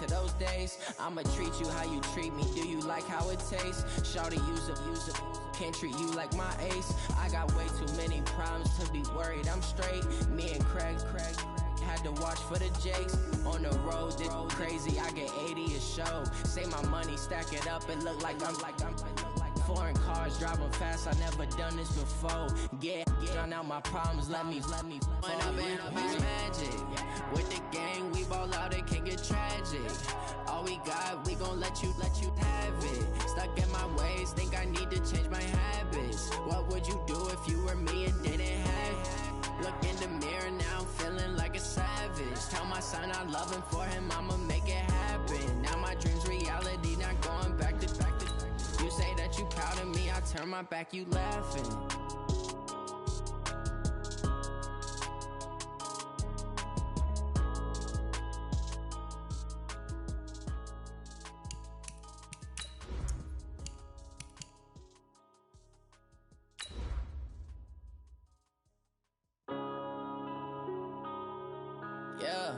to those days. I'ma treat you how you treat me. Do you like how it tastes? Shawty, use up. Can't treat you like my ace. I got way too many problems to be worried. I'm straight. Me and Craig had to watch for the Jakes. On the road, this crazy. I get 80 a show. Say my money, stack it up. It look like I'm foreign cars driving fast. I never done this before. Get drown out my problems. Let me. When up and up is magic. With the gang, we ball out. It can get tragic. All we got, we gon' let you have it. Stuck in my ways, think I need to change my habits. What would you do if you were me and didn't have it? Look in the mirror now, I'm feeling like a savage. Tell my son I love him, for him I'ma make it happen. Now my dream's reality, not going back to. You say that you proud of me, I turn my back, you laughing. Yeah.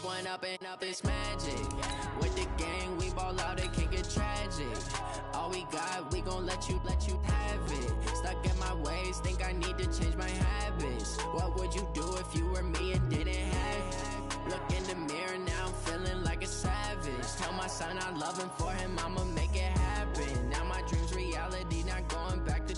One up and up is magic. With the gang, we ball out, it can get tragic. All we got, we gon' let you have it. Stuck in my ways, think I need to change my habits. What would you do if you were me and didn't have it? Look in the mirror now, I'm feeling like a savage. Tell my son I love him, for him I'ma make it happen. Now my dream's reality, not going back to.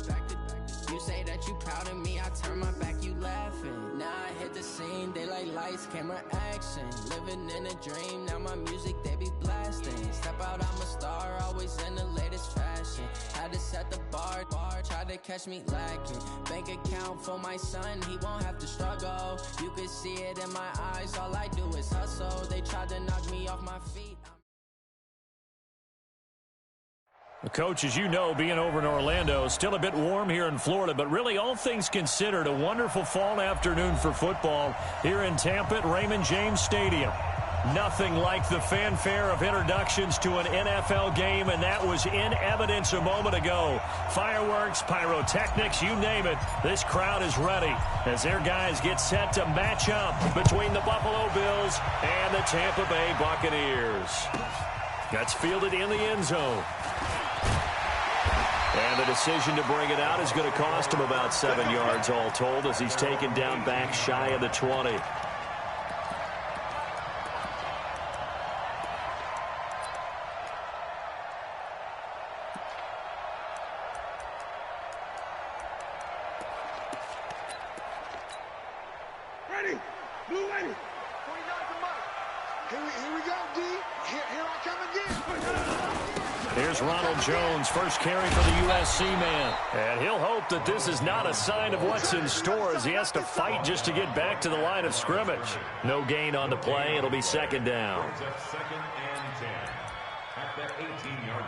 You say that you proud of me, I turn my back, you laughing. Now I hit the scene, they like lights, camera, action. Living in a dream, now my music, they be blasting. Step out, I'm a star, always in the latest fashion. Had to set the bar, try to catch me lacking. Bank account for my son, he won't have to struggle. You can see it in my eyes, all I do is hustle. They tried to knock me off my feet. Coach, as you know, being over in Orlando, still a bit warm here in Florida, but really all things considered, a wonderful fall afternoon for football here in Tampa at Raymond James Stadium. Nothing like the fanfare of introductions to an NFL game, and that was in evidence a moment ago. Fireworks, pyrotechnics, you name it. This crowd is ready as their guys get set to match up between the Buffalo Bills and the Tampa Bay Buccaneers. That's fielded in the end zone. And the decision to bring it out is going to cost him about 7 yards all told as he's taken down back shy of the 20. Ready, blue ready. 49 to Mike. Here we go, D. Here I come again. Here's Ronald Jones, first carry for the USC man. And he'll hope that this is not a sign of what's in store as he has to fight just to get back to the line of scrimmage. No gain on the play. It'll be second down. Second and 10 at the 18-yard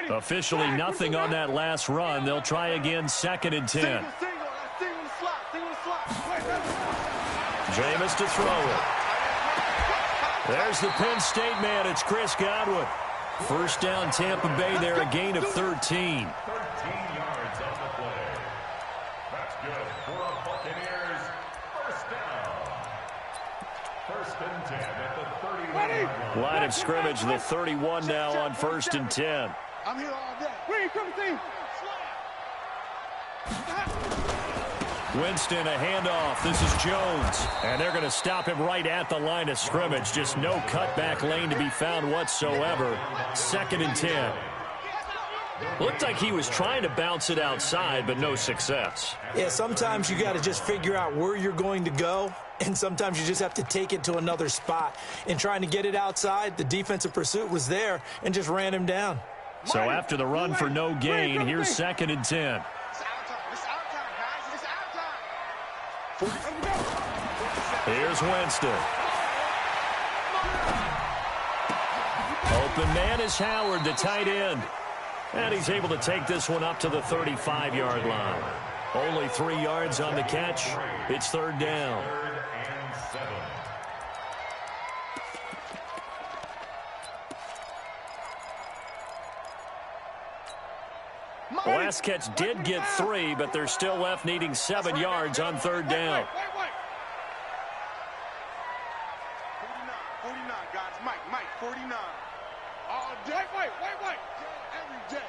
line. Officially nothing on that last run. They'll try again, second and 10. Jameis to throw it. There's the Penn State man. It's Chris Godwin. First down, Tampa Bay there, a gain of 13. 13 yards on the play. That's good for a Buccaneers first down. First and 10 at the 31-yard line. Line of scrimmage, the 31 now on first and 10. I'm here all day. Where you coming, team? Winston, a handoff. This is Jones. And they're going to stop him right at the line of scrimmage. Just no cutback lane to be found whatsoever. Second and 10. Looked like he was trying to bounce it outside, but no success. Yeah, sometimes you got to just figure out where you're going to go, and sometimes you just have to take it to another spot. In trying to get it outside, the defensive pursuit was there and just ran him down. So after the run for no gain, here's second and 10. Here's Winston. Open man is Howard, the tight end. And he's able to take this one up to the 35-yard line. Only 3 yards on the catch. It's third down. The last catch did get 3, but they're still left needing 7 yards on third down. 49, guys. Mike, 49. All day. Wait. Every day.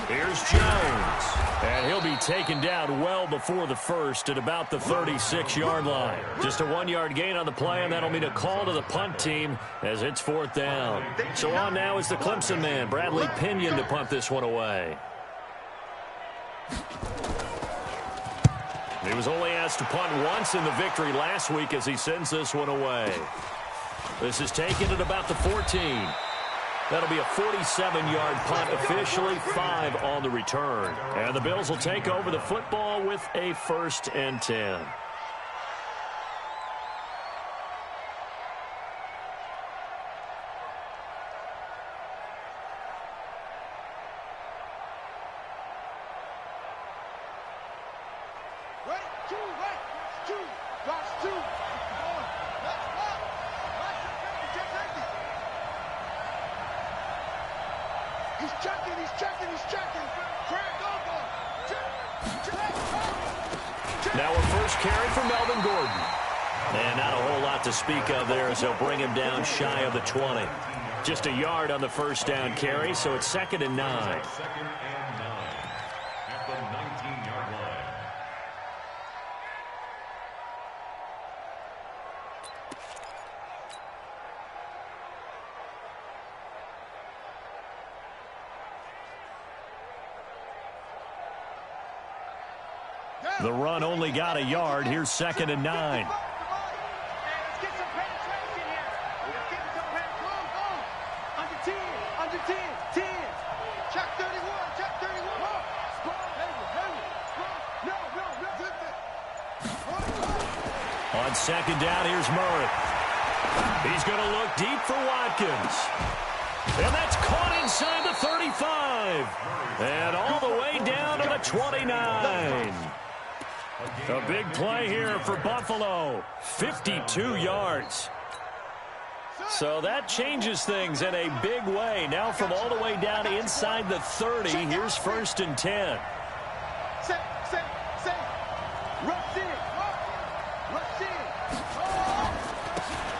Here's Jones. And he'll be taken down well before the first at about the 36-yard line. Just a 1-yard gain on the play, and that'll mean a call to the punt team as it's 4th down. So on now is the Clemson man, Bradley Pinion, to punt this one away. He was only asked to punt once in the victory last week as he sends this one away. This is taken at about the 14. That'll be a 47-yard punt, officially 5 on the return. And the Bills will take over the football with a 1st and 10. Now a first carry for Melvin Gordon. And not a whole lot to speak of there as they'll bring him down shy of the 20. Just a yard on the first down carry, so it's 2nd and 9. 2nd and 9 at the 19-yard line. The run only got a yard. Here's 2nd and 9. Let's get some penetration here. Let's get some penetration. Under 10. Under 10. 10. Check 31. Check 31. On 2nd down, here's Murray. He's going to look deep for Watkins. And that's caught inside the 35. And all the way down to the 29. A big play here for Buffalo. 52 yards. So that changes things in a big way. Now from all the way down inside the 30, here's 1st and 10.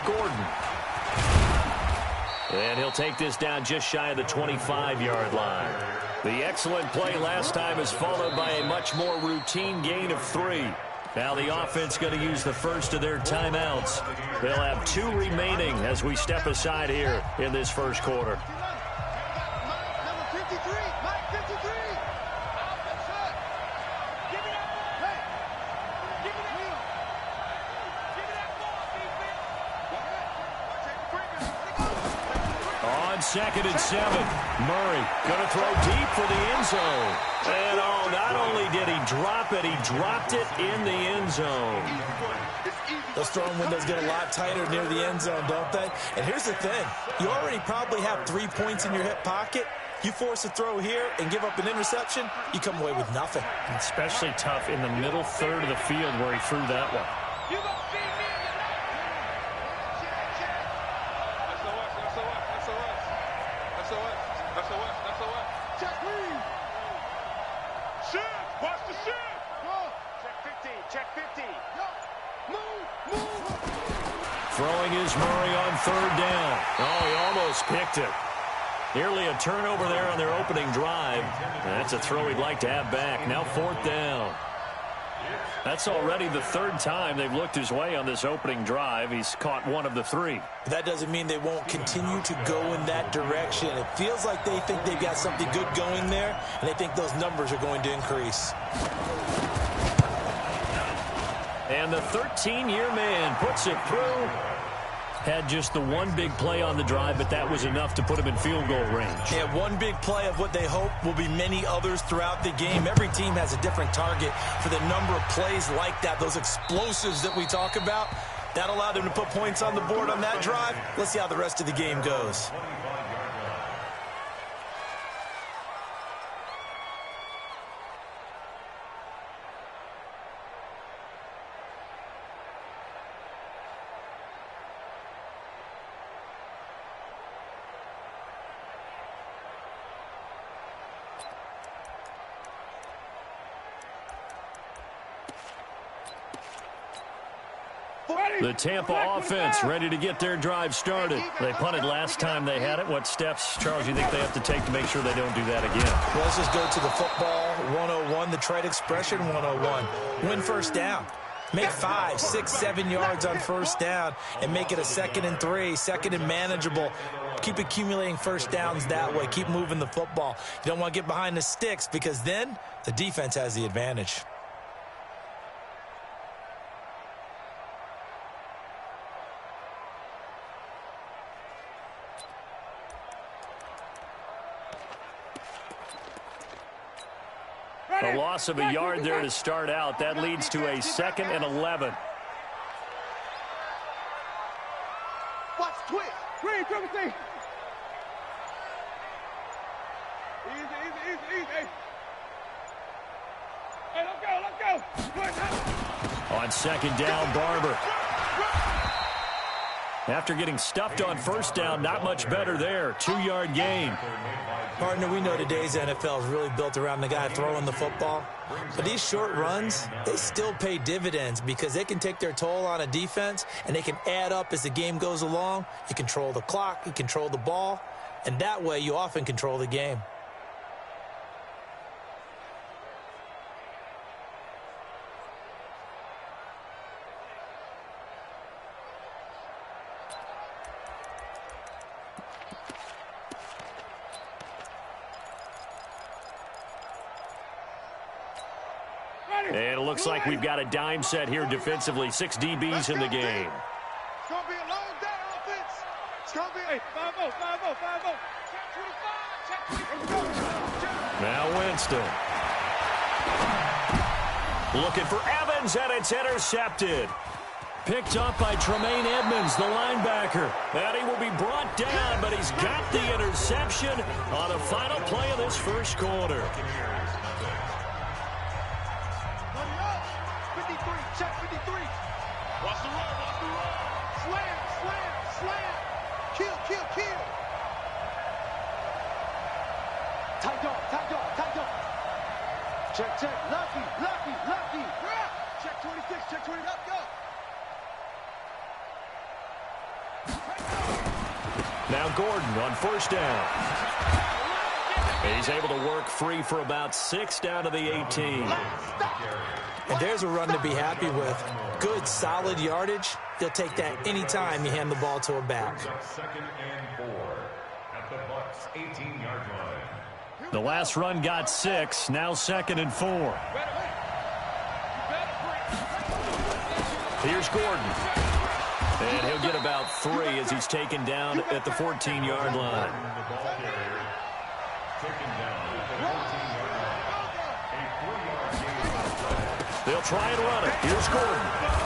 Gordon. And he'll take this down just shy of the 25-yard line. The excellent play last time is followed by a much more routine gain of 3. Now the offense going to use the first of their timeouts. They'll have 2 remaining as we step aside here in this first quarter. Number 53. Mike 53. Give me that ball. Hey. Give me that ball. Give me that ball, defense. On 2nd and 7, Murray going to throw deep for the end zone. And oh, not only did he drop it, he dropped it in the end zone. Those throwing windows get a lot tighter near the end zone, don't they? And here's the thing. You already probably have 3 points in your hip pocket. You force a throw here and give up an interception, you come away with nothing. Especially tough in the middle third of the field where he threw that one. Throwing is Murray on 3rd down. Oh, he almost picked it. Nearly a turnover there on their opening drive. That's a throw he'd like to have back. Now 4th down. That's already the 3rd time they've looked his way on this opening drive. He's caught 1 of the 3. That doesn't mean they won't continue to go in that direction. It feels like they think they've got something good going there, and they think those numbers are going to increase. And the 13-year man puts it through. Had just the one big play on the drive, but that was enough to put him in field goal range. Yeah, one big play of what they hope will be many others throughout the game. Every team has a different target for the number of plays like that, those explosives that we talk about. That allowed them to put points on the board on that drive. Let's see how the rest of the game goes. The Tampa offense ready to get their drive started. They punted last time they had it. What steps, Charles, you think they have to take to make sure they don't do that again? Well, let's just go to the football 101, the trade expression 101. Win first down. Make 5, 6, 7 yards on first down and make it a 2nd and 3, 2nd and manageable. Keep accumulating first downs that way. Keep moving the football. You don't want to get behind the sticks because then the defense has the advantage. A loss of a yard there to start out. That leads to a 2nd and 11. Watch twist. Green, triple T. Easy. Hey, let's go. On 2nd down, Barber. After getting stuffed on first down, not much better there. 2-yard gain. Partner, we know today's NFL is really built around the guy throwing the football. But these short runs, they still pay dividends because they can take their toll on a defense and they can add up as the game goes along. You control the clock, you control the ball, and that way you often control the game. And it looks like we've got a dime set here defensively. 6 DBs in the game. It's going to be a long day offense. It's going to be a 5-0. Check 25. Now Winston. Looking for Evans, and it's intercepted. Picked up by Tremaine Edmonds, the linebacker. And he will be brought down, but he's got the interception on a final play of this first quarter. 53, check 53. Watch the run. Slam. Kill. Tight dog. Check. Lucky. Check 26, check 20, up, go. Now Gordon on first down. He's able to work free for about 6 down to the 18. And there's a run to be happy with. Good, solid yardage. You'll take that anytime you hand the ball to a back. 2nd and 4 at the Bucs 18-yard line. The last run got 6. Now 2nd and 4. Here's Gordon. And he'll get about 3 as he's taken down at the 14-yard line. They'll try and run it. Here's Gordon.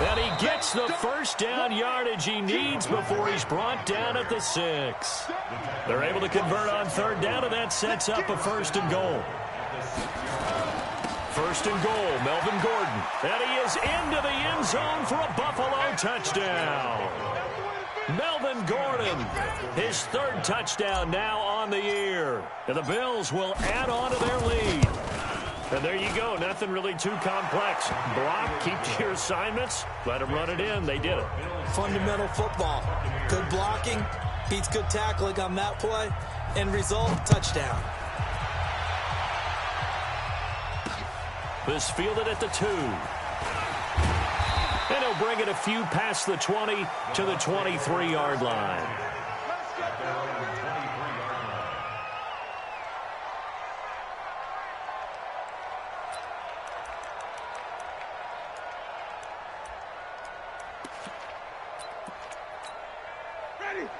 And he gets the first down yardage he needs before he's brought down at the 6. They're able to convert on 3rd down, and that sets up a 1st and goal. 1st and goal, Melvin Gordon. And he is into the end zone for a Buffalo touchdown. Melvin Gordon, his 3rd touchdown now on the year. And the Bills will add on to their lead. And there you go. Nothing really too complex. Block, keep to your assignments, let them run it in. They did it. Fundamental football. Good blocking beats good tackling on that play. End result, touchdown. This fielded at the 2. And he'll bring it a few past the 20 to the 23-yard line.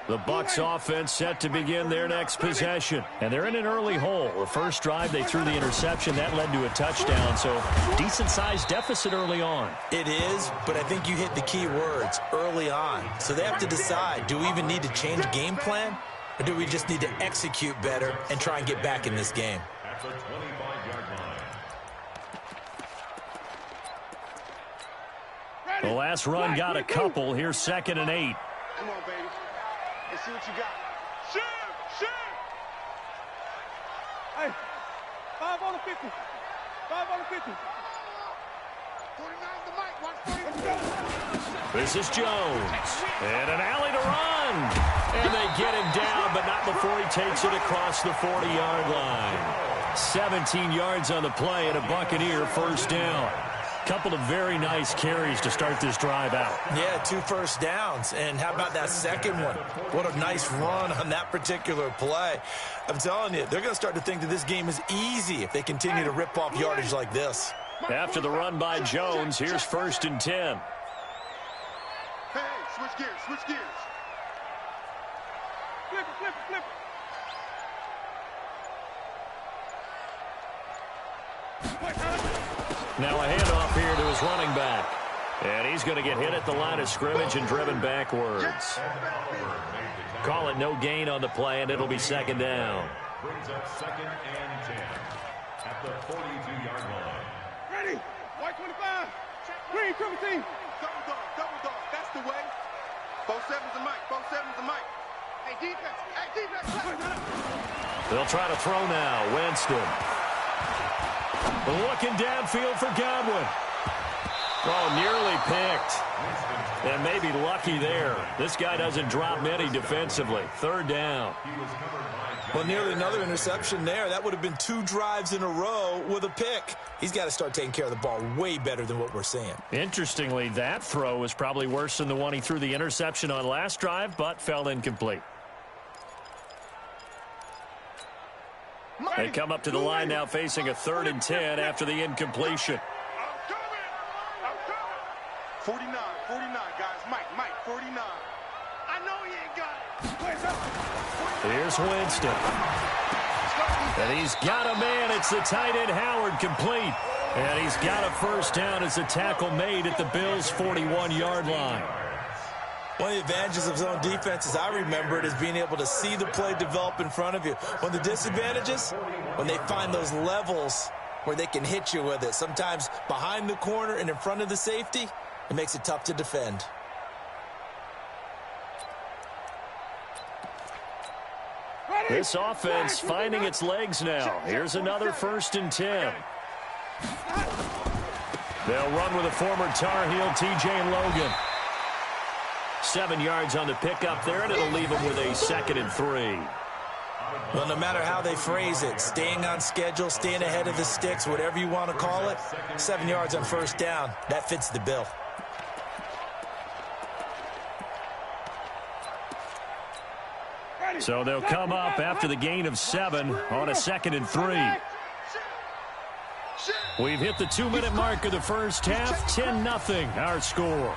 The Bucs offense set to begin their next possession. And they're in an early hole. The first drive, they threw the interception. That led to a touchdown, so decent-sized deficit early on. It is, but I think you hit the key words, early on. So they have to decide, do we even need to change game plan? Or do we just need to execute better and try and get back in this game? At the 25-yard line. The last run got a couple. Here's 2nd and 8. Come on, baby. Let's see what you got. Shoot! Hey, 5 on the 50. 5 on the 50. This is Jones. And an alley to run. And they get him down, but not before he takes it across the 40-yard line. 17 yards on the play and a Buccaneer first down. Couple of very nice carries to start this drive out. Yeah, 2 first downs. And how about that second one? What a nice run on that particular play. I'm telling you, they're going to start to think that this game is easy if they continue to rip off yardage like this. After the run by Jones, here's 1st and 10. Hey, switch gears, switch gears. Flip it, flip it, flip it. Now a handoff here to his running back. And he's going to get hit at the line of scrimmage and driven backwards. Call it no gain on the play, and it'll be 2nd down. Brings up 2nd and 10 at the 42-yard line. Ready? White 25. Green, triple team. Double dog, double dog. That's the way. 4-7's a mic, 4-7's a mic. Hey, defense. Hey, defense. They'll try to throw now. Winston. Looking downfield for Godwin. Oh, nearly picked. And maybe lucky there. This guy doesn't drop many defensively. 3rd down. Well, nearly another interception there. That would have been 2 drives in a row with a pick. He's got to start taking care of the ball way better than what we're seeing. Interestingly, that throw was probably worse than the one he threw the interception on last drive, but fell incomplete. They come up to the line now facing a 3rd and 10 after the incompletion. 49, 49, guys. Mike, 49. I know he ain't got it. Here's Winston. And he's got a man. It's the tight end Howard complete. And he's got a first down as a tackle made at the Bills' 41-yard line. One of the advantages of zone defense, as I remember it, is being able to see the play develop in front of you. One of the disadvantages, when they find those levels where they can hit you with it, sometimes behind the corner and in front of the safety, it makes it tough to defend. This offense finding its legs now. Here's another 1st and 10. They'll run with a former Tar Heel, T.J. Logan. 7 yards on the pickup there, and it'll leave them with a 2nd and 3. Well, no matter how they phrase it, staying on schedule, staying ahead of the sticks, whatever you want to call it, 7 yards on first down, that fits the bill. So they'll come up after the gain of 7 on a 2nd and 3. We've hit the 2-minute mark of the first half. 10-0 our score.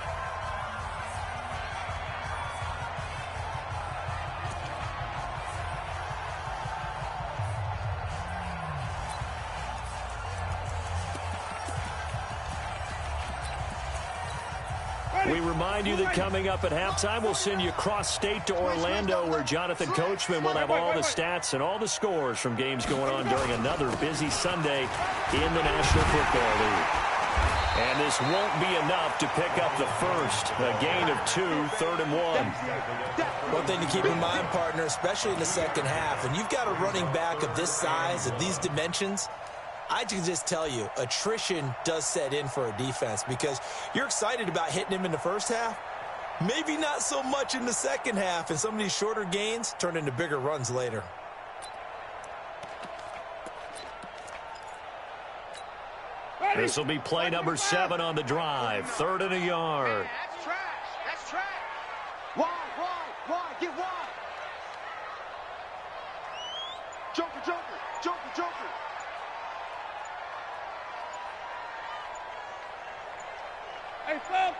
We remind you that coming up at halftime, we'll send you cross-state to Orlando, where Jonathan Coachman will have all the stats and all the scores from games going on during another busy Sunday in the National Football League. And this won't be enough to pick up the first. A gain of 2, 3rd and 1. One thing to keep in mind, partner, especially in the second half, and you've got a running back of this size, of these dimensions, I can just tell you, attrition does set in for a defense because you're excited about hitting him in the first half. Maybe not so much in the second half, and some of these shorter gains turn into bigger runs later. This will be play number 7 on the drive. 3rd and a yard. That's trash. That's trash. Wide, get wide. Joker. Hey, stop.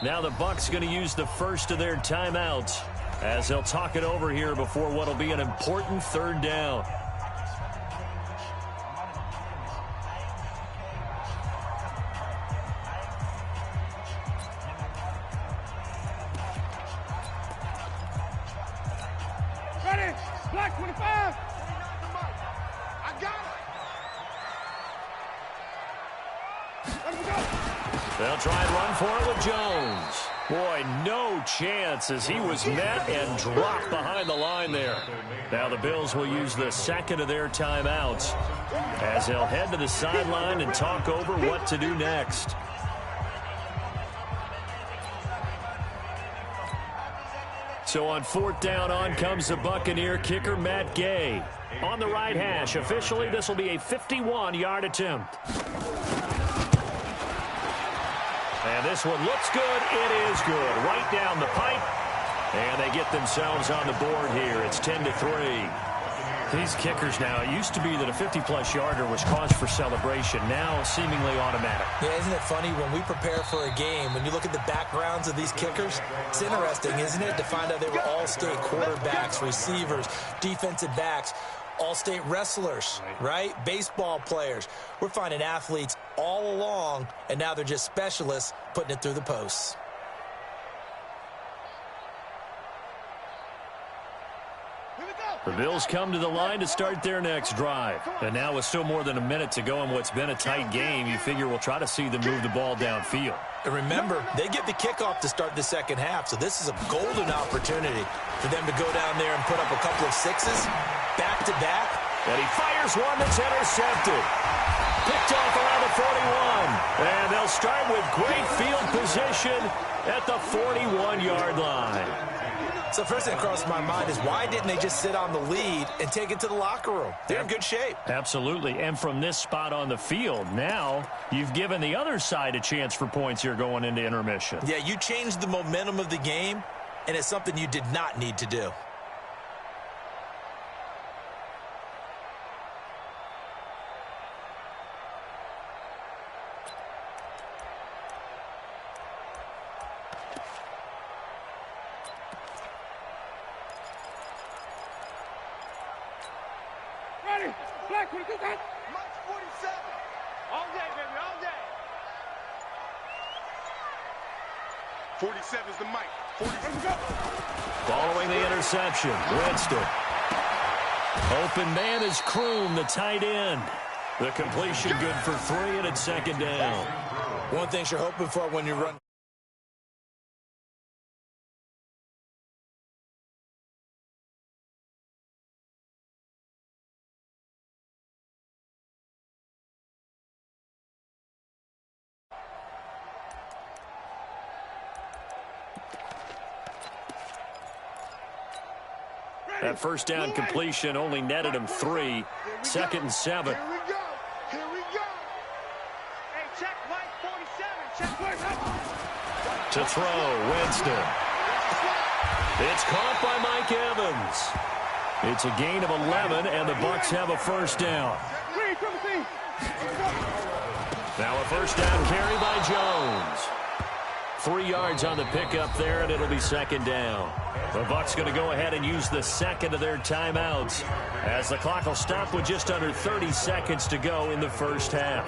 Now the Bucs going to use the first of their timeouts as they'll talk it over here before what will be an important 3rd down. Ready? Black 25. I got it. Let me go. They'll try and run for it with Jones. Boy, no chance as he was met and dropped behind the line there. Now the Bills will use the second of their timeouts as they'll head to the sideline and talk over what to do next. So on fourth down, on comes the Buccaneer kicker, Matt Gay. On the right hash, officially this will be a 51-yard attempt. And this one looks good. It is good. Right down the pipe. And they get themselves on the board here. It's 10-3. These kickers now, it used to be that a 50-plus yarder was cause for celebration. Now seemingly automatic. Yeah, isn't it funny when we prepare for a game, when you look at the backgrounds of these kickers, it's interesting, isn't it, to find out they were all-state quarterbacks, receivers, defensive backs, all-state wrestlers, right? Baseball players. We're finding athletes all along, and now they're just specialists putting it through the posts. The Bills come to the line to start their next drive. And now with still more than a minute to go in what's been a tight game, you figure we'll try to see them move the ball downfield. And remember, they get the kickoff to start the second half, so this is a golden opportunity for them to go down there and put up a couple of sixes, back-to-back. And he fires one that's intercepted. Picked off around the 41. And they'll start with great field position at the 41-yard line. So first thing that crossed my mind is why didn't they just sit on the lead and take it to the locker room? They're in good shape. Absolutely. And from this spot on the field, now you've given the other side a chance for points here going into intermission. Yeah, you changed the momentum of the game, and it's something you did not need to do. Black, what do you got? Mike's 47. All day, baby, all day. 47 is the mic. 47. Go. Following the interception, Winston. Open man is Kroom, the tight end. The completion good for 3, and it's second down. One thing you're hoping for when you run. That first down completion only netted him 3. Second and 7. Here we go. Here we go. Hey, check Mike 47. Check Mike. To throw, Winston. It's caught by Mike Evans. It's a gain of 11, and the Bucs have a first down. Now a first down carry by Jones. 3 yards on the pickup there, and it'll be second down. The Bucs going to go ahead and use the second of their timeouts as the clock will stop with just under 30 seconds to go in the first half.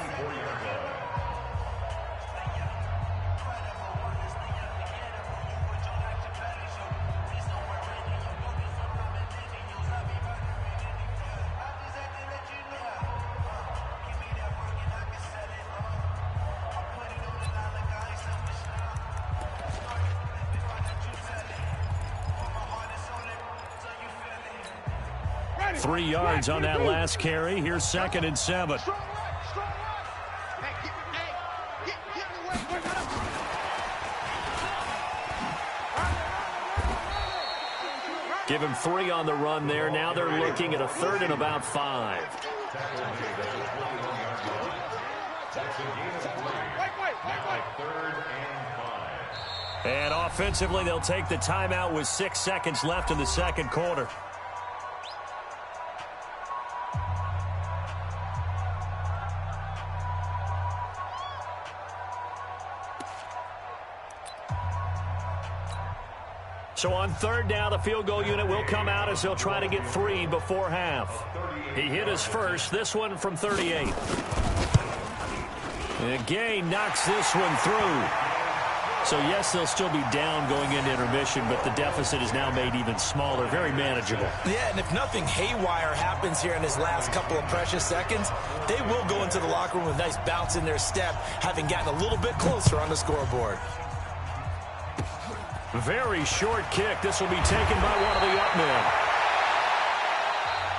Three yards on that last carry. Here's second and 7. Give him 3 on the run there. Now they're looking at a third and about 5. And offensively, they'll take the timeout with 6 seconds left in the second quarter. So on third down, the field goal unit will come out as they'll try to get 3 before half. He hit his first, this one from 38. And Gay knocks this one through. So yes, they'll still be down going into intermission, but the deficit is now made even smaller, very manageable. Yeah, and if nothing haywire happens here in his last couple of precious seconds, they will go into the locker room with a nice bounce in their step, having gotten a little bit closer on the scoreboard. Very short kick. This will be taken by one of the up men.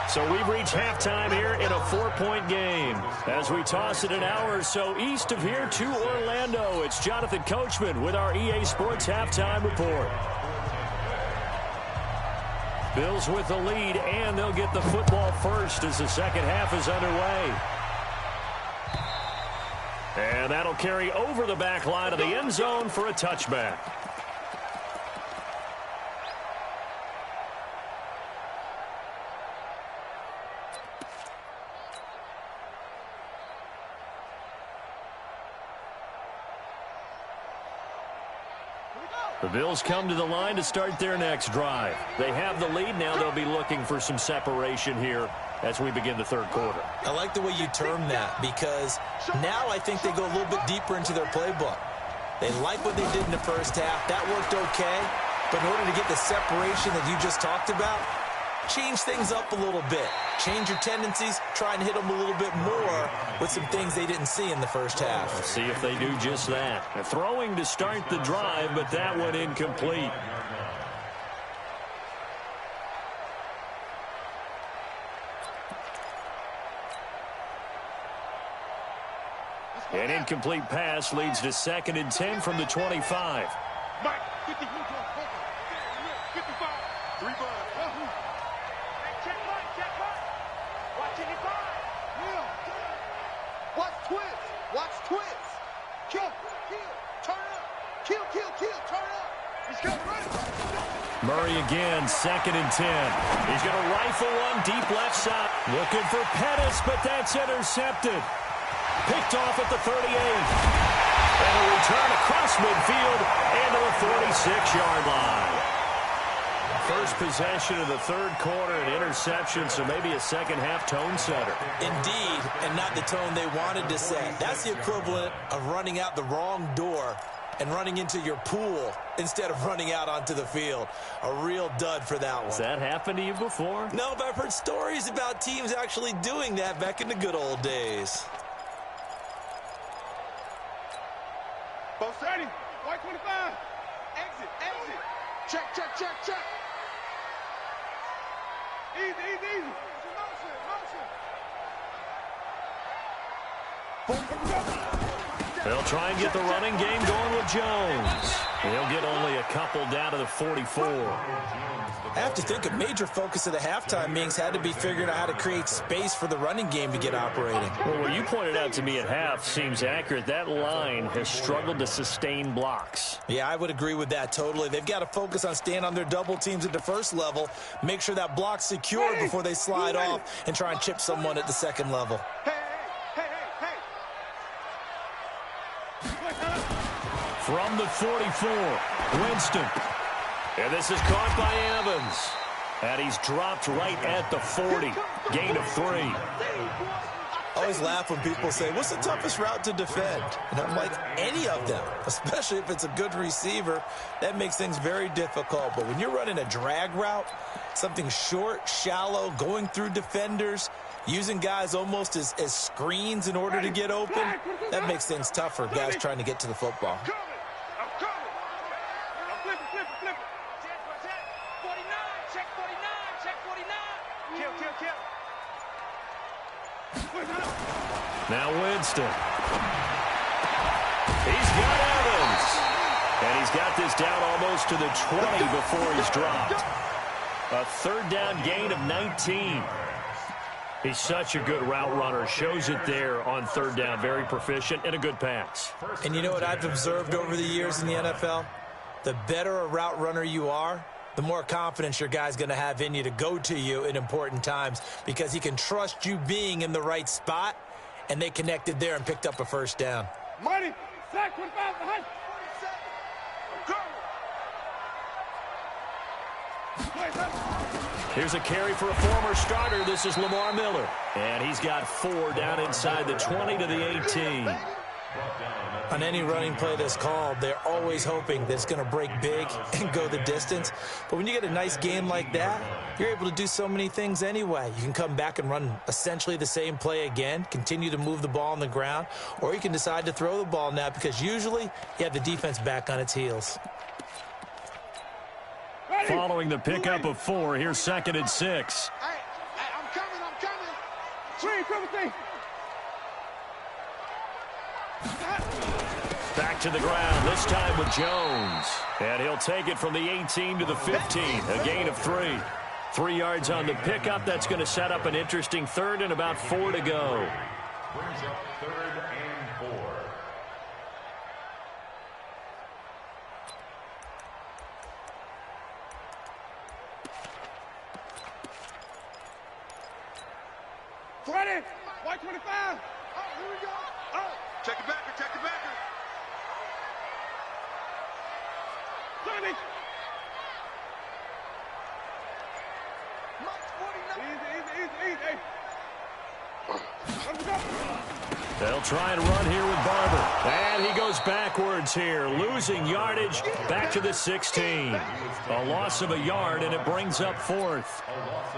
So we've reached halftime here in a 4-point game. As we toss it an hour or so east of here to Orlando, it's Jonathan Coachman with our EA Sports Halftime Report. Bills with the lead, and they'll get the football first as the second half is underway. And that'll carry over the back line of the end zone for a touchback. The Bills come to the line to start their next drive. They have the lead. Now they'll be looking for some separation here as we begin the third quarter. I like the way you term that, because now I think they go a little bit deeper into their playbook. They like what they did in the first half. That worked okay. But in order to get the separation that you just talked about, change things up a little bit. Change your tendencies, try and hit them a little bit more with some things they didn't see in the first half. Let's see if they do just that. Throwing to start the drive, but that went incomplete. An incomplete pass leads to 2nd and 10 from the 25. Mike, 50, 55, 3 bucks. Check Mike. Watch it, watch twist. Watch twist. Kill, turn up. Kill, turn up. He's coming right. Murray again, 2nd and 10. He's going to rifle one deep left side. Looking for Pettis, but that's intercepted. Picked off at the 38. And a return across midfield and to the 46-yard line. First possession of the third quarter, an interception, so maybe a second-half tone setter. Indeed, and not the tone they wanted to set. That's the equivalent of running out the wrong door and running into your pool instead of running out onto the field. A real dud for that one. Has that happened to you before? No, but I've heard stories about teams actually doing that back in the good old days. Both 30, white 25. Exit. Check. Easy. Motion. They'll try and get the running game going with Jones. He'll get only a couple down to the 44. I have to think a major focus of the halftime meetings had to be figuring out how to create space for the running game to get operating. Well, what you pointed out to me at half seems accurate. That line has struggled to sustain blocks. Yeah, I would agree with that totally. They've got to focus on staying on their double teams at the first level, make sure that block's secure before they slide off and try and chip someone at the second level. Hey. From the 44, Winston. And this is caught by Evans. And he's dropped right at the 40. Gain of 3. I always laugh when people say, what's the toughest route to defend? And I'm like, any of them, especially if it's a good receiver. That makes things very difficult. But when you're running a drag route, something short, shallow, going through defenders, using guys almost as screens in order to get open, that makes things tough for guys trying to get to the football. Now Winston. He's got Evans. And he's got this down almost to the 20 before he's dropped. A third down gain of 19. He's such a good route runner. Shows it there on third down. Very proficient and a good pass. And you know what I've observed over the years in the NFL? The better a route runner you are, the more confidence your guy's going to have in you to go to you in important times, because he can trust you being in the right spot, and they connected there and picked up a first down. Money, sack 25 behind. Here's a carry for a former starter. This is Lamar Miller. And he's got 4 down inside the 20 to the 18. On any running play that's called, they're always hoping that it's going to break big and go the distance. But when you get a nice game like that, you're able to do so many things anyway. You can come back and run essentially the same play again, continue to move the ball on the ground, or you can decide to throw the ball now because usually you have the defense back on its heels. following the pickup of 4. Here's 2nd and 6. Hey, I'm coming. 3. Back to the ground, this time with Jones. And he'll take it from the 18 to the 15, a gain of 3. 3 yards on the pickup. That's going to set up an interesting 3rd and about 4 to go. Brings up 3rd and 4. Ready? White 25. Oh, here we go. Oh, check it backer. Johnny. Easy. Let's go. They'll try and run here with Barber. And he goes backwards here, losing yardage back to the 16. A loss of a yard, and it brings up 4th.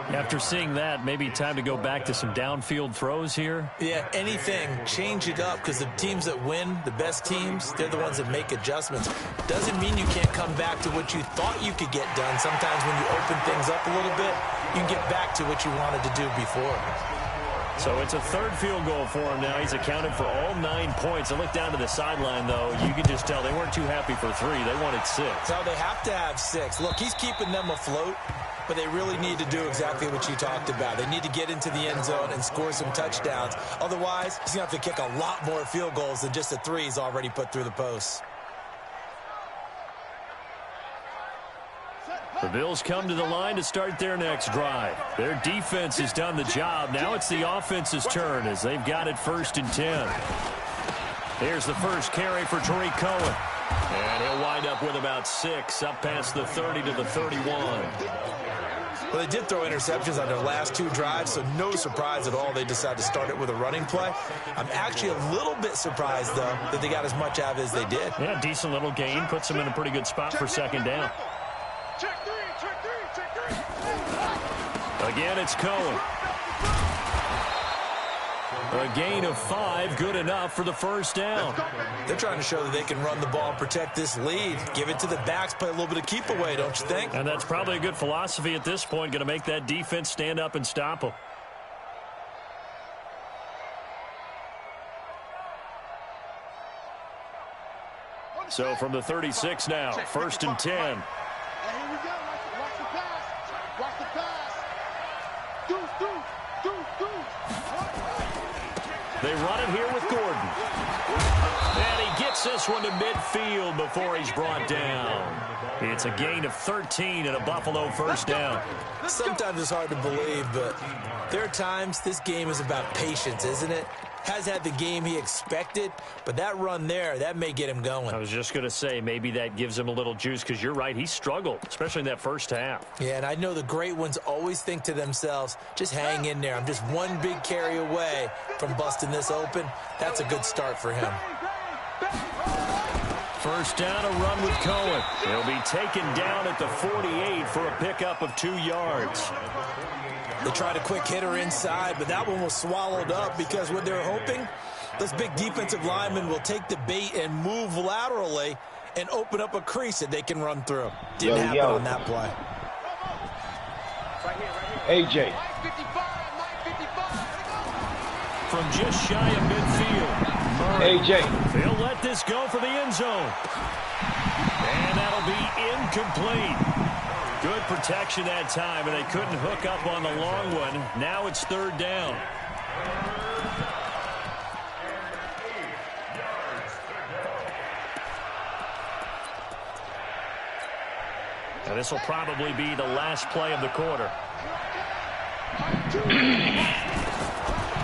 After seeing that, maybe time to go back to some downfield throws here. Yeah, anything. Change it up, because the teams that win, the best teams, they're the ones that make adjustments. Doesn't mean you can't come back to what you thought you could get done. Sometimes when you open things up a little bit, you can get back to what you wanted to do before. So it's a 3rd field goal for him now. He's accounted for all 9 points. I look down to the sideline, though. You can just tell they weren't too happy for 3. They wanted 6. No, they have to have 6. Look, he's keeping them afloat, but they really need to do exactly what you talked about. They need to get into the end zone and score some touchdowns. Otherwise, he's going to have to kick a lot more field goals than just the 3 he's already put through the posts. The Bills come to the line to start their next drive. Their defense has done the job. Now it's the offense's turn as they've got it 1st and 10. Here's the first carry for Tariq Cohen. And he'll wind up with about 6 up past the 30 to the 31. Well, they did throw interceptions on their last 2 drives, so no surprise at all they decided to start it with a running play. I'm actually a little bit surprised, though, that they got as much out of it as they did. Yeah, decent little gain. Puts them in a pretty good spot for 2nd down. Check three. Again, it's Cohen. A gain of 5, good enough for the 1st down. They're trying to show that they can run the ball and protect this lead. Give it to the backs, play a little bit of keep away, don't you think? And that's probably a good philosophy at this point, going to make that defense stand up and stop them. So from the 36 now, 1st and 10. Here we go. Watch the pass. Watch the pass. Deuce. They run it here with Gordon. And he gets this one to midfield before he's brought down. It's a gain of 13 and a Buffalo 1st down. Sometimes it's hard to believe, but there are times this game is about patience, isn't it? Has had the game he expected, but that run there, that may get him going. I was just going to say, maybe that gives him a little juice, because you're right, he struggled, especially in that 1st half. Yeah, and I know the great ones always think to themselves, just hang in there. I'm just one big carry away from busting this open. That's a good start for him. 1st down, a run with Cohen. He'll be taken down at the 48 for a pickup of 2 yards. They tried a quick hitter inside, but that one was swallowed up because what they're hoping, those big defensive linemen will take the bait and move laterally and open up a crease that they can run through. Didn't happen on that play. AJ. From just shy of midfield, Murray. AJ. They'll let this go for the end zone. And that'll be incomplete. Good protection that time, and they couldn't hook up on the long one. Now it's 3rd down. And this will probably be the last play of the quarter.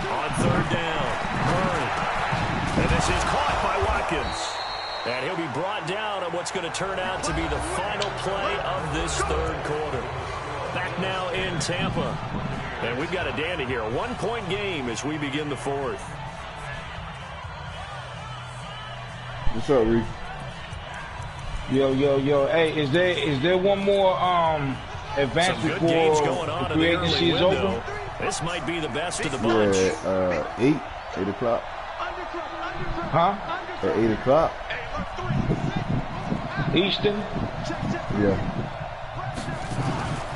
On 3rd down, Murray. And this is caught by Watkins. And he'll be brought down on what's going to turn out to be the final play of this 3rd quarter. Back now in Tampa. And we've got a dandy here. A 1-point game as we begin the 4th. What's up, Reef? Yo. Hey, is there one more advance before the free agency is over? This might be the best of the bunch. Yeah, 8 o'clock. Huh? At 8 o'clock. Eastern? Yeah.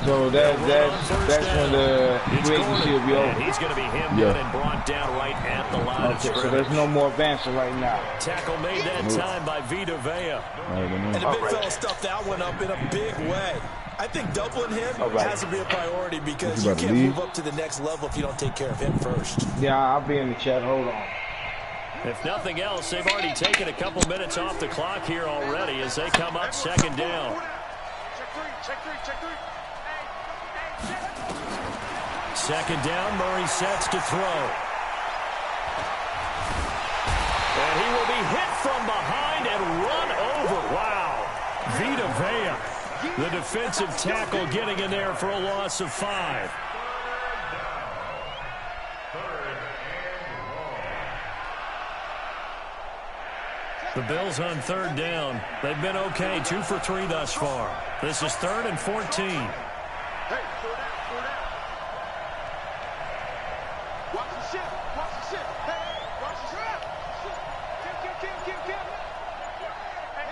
So that's when the free agency will be over. He's going to be hemmed in and brought down right at the line of scrimmage. So there's no more advancing right now. Tackle made that time by Vita Vea. And the big fella stuffed that one up in a big way. I think doubling him has to be a priority because you can't move up to the next level if you don't take care of him first. Yeah, I'll be in the chat. Hold on. If nothing else, they've already taken a couple minutes off the clock here already as they come up second down. Second down, Murray sets to throw. And he will be hit from behind and run over. Wow. Vita Vea, the defensive tackle, getting in there for a loss of 5. The Bills on third down. They've been okay, 2 for 3 thus far. This is 3rd and 14. Hey, slow down, slow down. Watch the ship, watch the ship. Hey, watch the ship. Kill. Hey,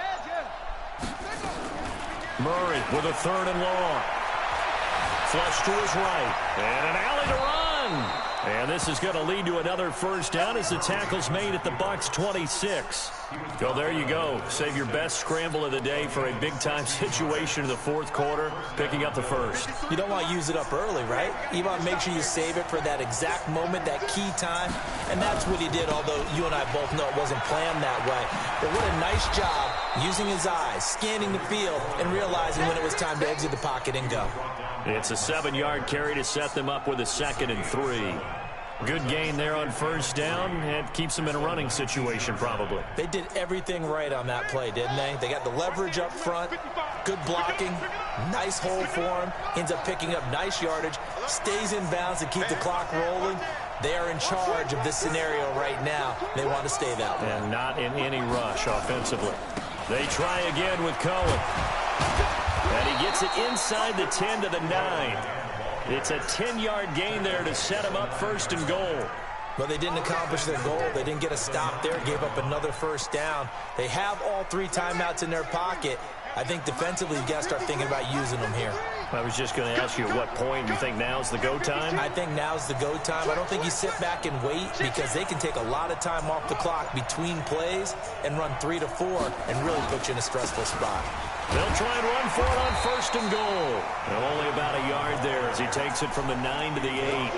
Murray with a 3rd and long. Flush to his right. And an alley to run. And this is going to lead to another first down as the tackle's made at the Bucs 26. So there you go. Save your best scramble of the day for a big-time situation in the 4th quarter, picking up the first. You don't want to use it up early, right? You want to make sure you save it for that exact moment, that key time. And that's what he did, although you and I both know it wasn't planned that way. But what a nice job using his eyes, scanning the field, and realizing when it was time to exit the pocket and go. It's a 7-yard carry to set them up with a 2nd and 3. Good gain there on first down. It keeps them in a running situation, probably. They did everything right on that play, didn't they? They got the leverage up front, good blocking, nice hole for him, ends up picking up nice yardage, stays in bounds to keep the clock rolling. They are in charge of this scenario right now. They want to stay that way. And not in any rush offensively. They try again with Cohen. And he gets it inside the 10 to the 9. It's a 10-yard gain there to set him up 1st and goal. But they didn't accomplish their goal. They didn't get a stop there, gave up another first down. They have all 3 timeouts in their pocket. I think defensively, you got to start thinking about using them here. I was just going to ask you at what point you think now's the go time? I think now's the go time. I don't think you sit back and wait because they can take a lot of time off the clock between plays and run 3 to 4 and really put you in a stressful spot. They'll try and run for it on 1st and goal. And only about a yard there as he takes it from the 9 to the 8.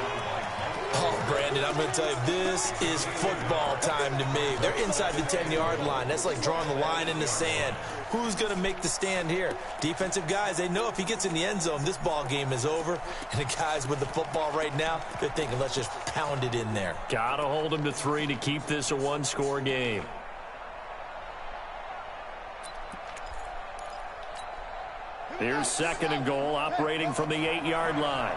Oh, Brandon, I'm going to tell you, this is football time to me. They're inside the 10-yard line. That's like drawing the line in the sand. Who's going to make the stand here? Defensive guys, they know if he gets in the end zone, this ball game is over. And the guys with the football right now, they're thinking, let's just pound it in there. Got to hold him to 3 to keep this a 1-score game. Here's 2nd and goal, operating from the 8-yard line.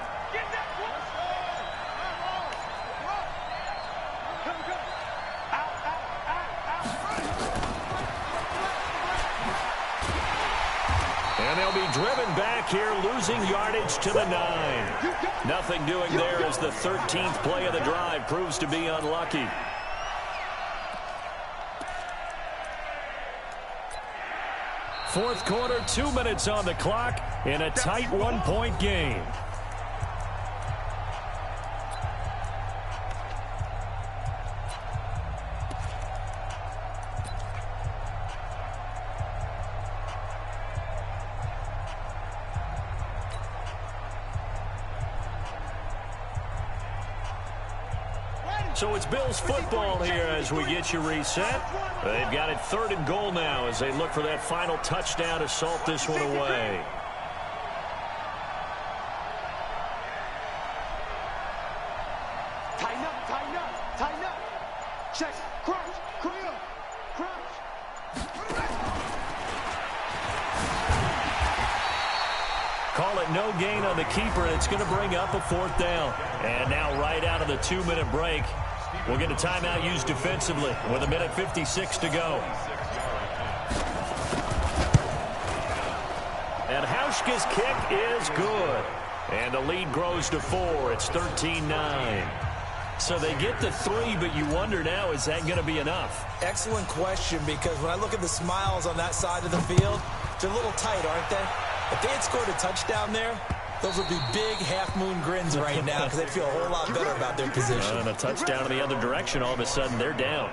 And they'll be driven back here, losing yardage to the 9. Nothing doing there as the 13th play of the drive proves to be unlucky. Fourth quarter, 2 minutes on the clock in a tight 1-point game. So it's Bills football here as we get you reset. They've got it 3rd and goal now as they look for that final touchdown to salt this one away. Tighten up, tighten up, tighten up. Check, crunch, crunch. Call it no gain on the keeper, and it's going to bring up a 4th down. And now right out of the 2-minute break, we'll get a timeout used defensively with 1:56 to go. And Hauschka's kick is good. And the lead grows to 4. It's 13-9. So they get the 3, but you wonder now, is that going to be enough? Excellent question, because when I look at the smiles on that side of the field, they're a little tight, aren't they? If they had scored a touchdown there, Those would be big half-moon grins right now because they feel a whole lot better about their position. And a touchdown in the other direction, all of a sudden they're down.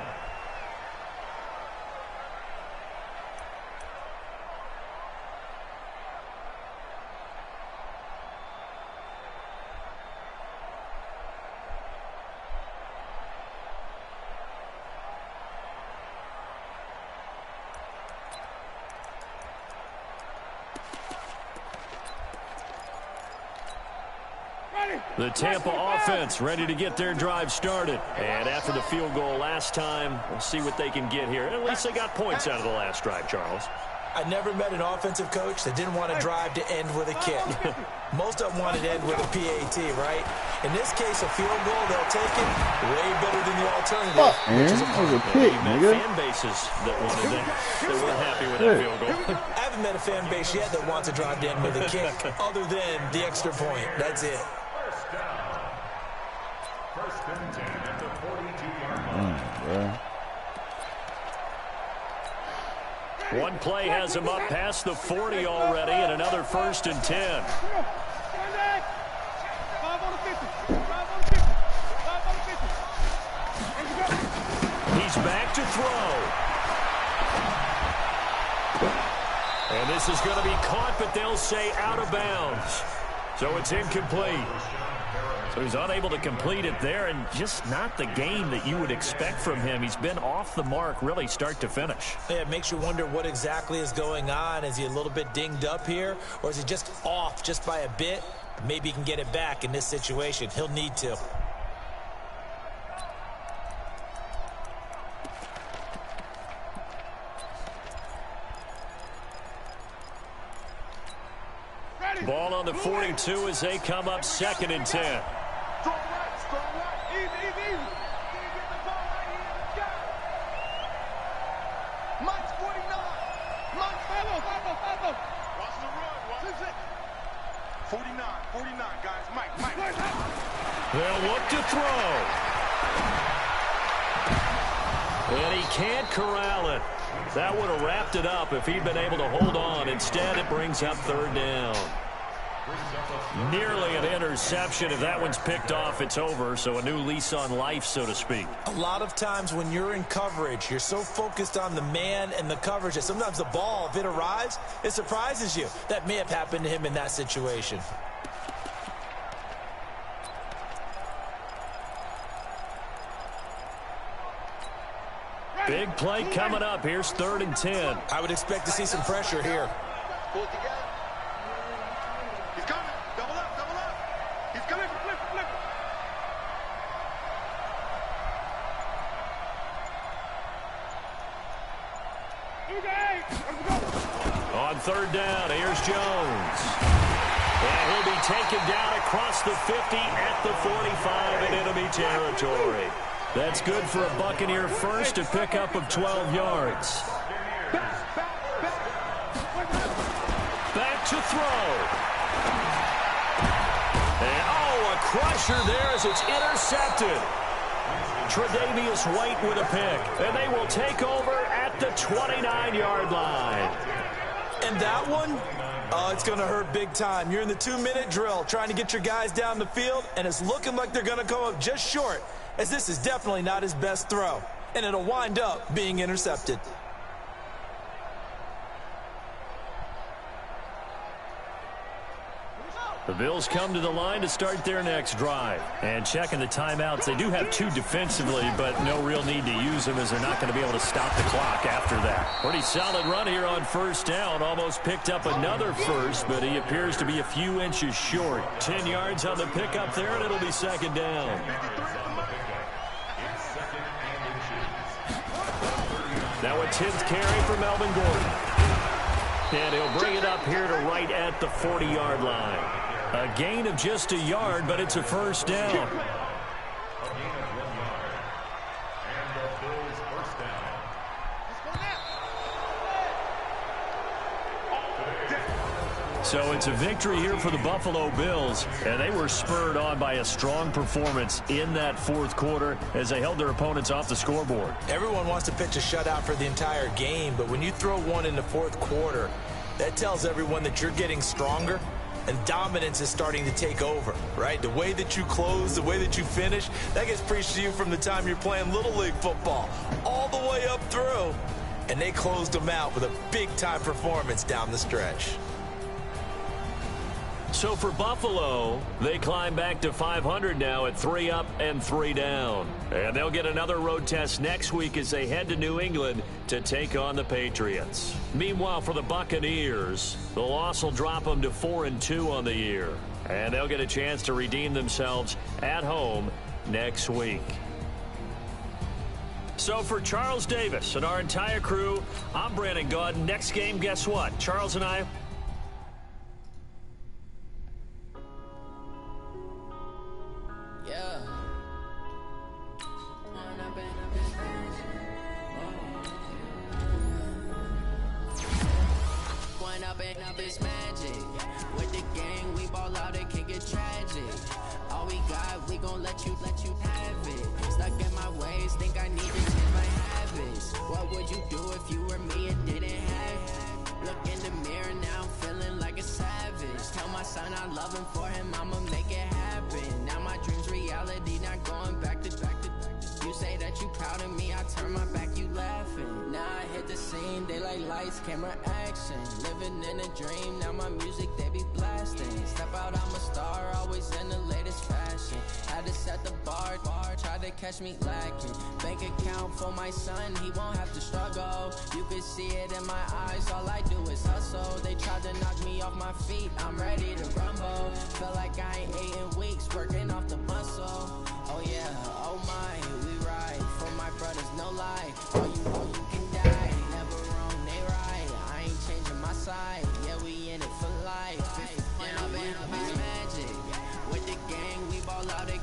The Tampa offense ready to get their drive started. And after the field goal last time, we'll see what they can get here. At least they got points out of the last drive, Charles. I never met an offensive coach that didn't want to drive to end with a kick. Most of them wanted to end with a PAT, right? In this case, a field goal, they'll take it way better than the alternative. Fuck, man. That was a pick, nigga. Fan bases that wanted that. They weren't happy with that field goal. I haven't met a fan base yet that wants to drive to end with a kick other than the extra point. That's it. First and 10 at the 42-yard line. One play has him up past the 40 already, and another first and 10. He's back to throw. And this is going to be caught, but they'll say out of bounds. So it's incomplete. So he's unable to complete it there, and just not the game that you would expect from him. He's been off the mark really start to finish. Yeah, it makes you wonder what exactly is going on. Is he a little bit dinged up here, or is he just off just by a bit? Maybe he can get it back in this situation. He'll need to. Ball on the 42 as they come up second and 10. Strong right. Easy. Can you get the ball right here? Let's go. Mike's 49. Mike's 5-0. Watch the run. Watch it. 49, guys. Mike. They'll look to throw. And he can't corral it. That would have wrapped it up if he'd been able to hold on. Instead, it brings up third down. Nearly an interception. If that one's picked off, it's over. So a new lease on life, so to speak. A lot of times when you're in coverage, you're so focused on the man and the coverage that sometimes the ball, if it arrives, it surprises you. That may have happened to him in that situation. Big play coming up. Here's third and 10. I would expect to see some pressure here. Pull it together. He's coming. Double up. He's coming. Flip. On third down, here's Jones. And he'll be taken down across the 50 at the 45 in enemy territory. That's good for a Buccaneer first, a pickup of 12 yards. Back to throw. And, a crusher there as it's intercepted. Tre'Davious White with a pick. And they will take over at the 29-yard line. And that one, it's going to hurt big time. You're in the 2-minute drill trying to get your guys down the field, and it's looking like they're going to come up just short, as this is definitely not his best throw, and it'll wind up being intercepted. The Bills come to the line to start their next drive. And checking the timeouts, they do have two defensively, but no real need to use them as they're not going to be able to stop the clock after that. Pretty solid run here on first down. Almost picked up another first, but he appears to be a few inches short. 10 yards on the pickup there, and it'll be second down. Now a 10th carry for Melvin Gordon. And he'll bring it up here to right at the 40-yard line. A gain of just a yard, but it's a first down. A gain of 1 yard. And the Bills first down. So it's a victory here for the Buffalo Bills, and they were spurred on by a strong performance in that fourth quarter as they held their opponents off the scoreboard. Everyone wants to pitch a shutout for the entire game, but when you throw one in the fourth quarter, that tells everyone that you're getting stronger and dominance is starting to take over, right? The way that you close, the way that you finish, that gets preached to you from the time you're playing Little League football all the way up through. And they closed them out with a big-time performance down the stretch. So for Buffalo, they climb back to 500 now at 3 up and 3 down. And they'll get another road test next week as they head to New England to take on the Patriots. Meanwhile, for the Buccaneers, the loss will drop them to 4-2 on the year. And they'll get a chance to redeem themselves at home next week. So for Charles Davis and our entire crew, I'm Brandon Gaudin. Next game, guess what? Charles and I... Up is magic. With the gang, we ball out, it can get tragic. All we got, we gon' let you have it. Stuck in my ways, think I need to change my habits. What would you do if you were me and didn't have it? Look in the mirror, now I'm feeling like a savage. Tell my son I love him, for him I'ma make it happen. Now my dream's reality, not going back to. You say that you proud of me, I turn my back, you laughing. Now I hit the scene, they like lights, camera, action. Living in a dream, now my music, they be blasting. Step out, I'm a star, always in the latest fashion. Had to set the bar, try to catch me lacking. Bank account for my son, he won't have to struggle. You can see it in my eyes, all I do is hustle. They tried to knock me off my feet, I'm ready to rumble. Feel like I ain't ate in weeks, working off the muscle. Oh yeah, oh my, we ride for my brothers, no lie. Oh, you can die, never wrong, they right. I ain't changing my side, yeah, we in it for life. When up is magic, with the gang, we ball out, it